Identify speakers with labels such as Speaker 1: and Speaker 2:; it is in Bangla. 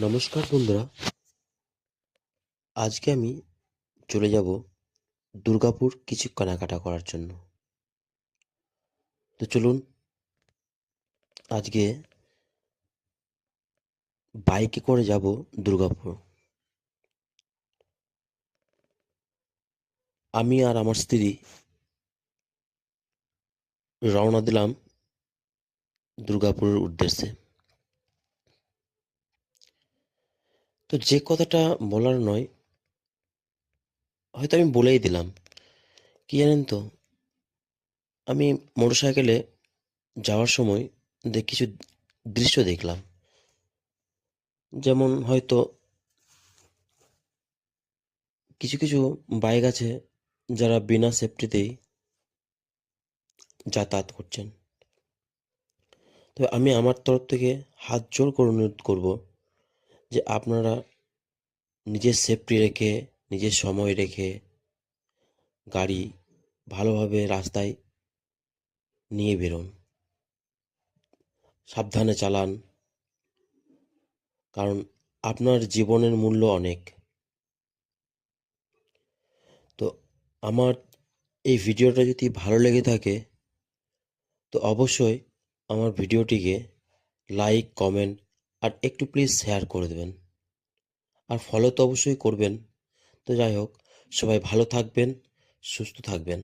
Speaker 1: নমস্কার বন্ধুরা, আজকে আমি চলে যাব দুর্গাপুর কিছু কেনাকাটা করার জন্য। তো চলুন আজকে বাইকে করে যাব দুর্গাপুর। আমি আর আমার স্ত্রী রওনা দিলাম দুর্গাপুরের উদ্দেশ্যে। তো যে কথাটা বলার নয়, হয়তো আমি বলেই দিলাম। কি জানেন তো, আমি মোটরসাইকেলে যাওয়ার সময় কিছু দৃশ্য দেখলাম। যেমন হয়তো কিছু কিছু বাইক আছে যারা বিনা সেফটিতেই যাতায়াত করছেন। তো আমি আমার তরফ থেকে হাত জোড় করে অনুরোধ করব যে আপনারা নিজের সেফটি রেখে, নিজের সময় রেখে গাড়ি ভালোভাবে রাস্তায় নিয়ে বেরোন। সাবধানে চালান, কারণ আপনার জীবনের মূল্য অনেক। তো আমার এই ভিডিওটা যদি ভালো লেগে থাকে তো অবশ্যই আমার ভিডিওটিকে লাইক, কমেন্ট আর একটু প্লিজ শেয়ার করে দেবেন। আর ফলো তো অবশ্যই করবেন। তো যাই হোক, সবাই ভালো থাকবেন, সুস্থ থাকবেন।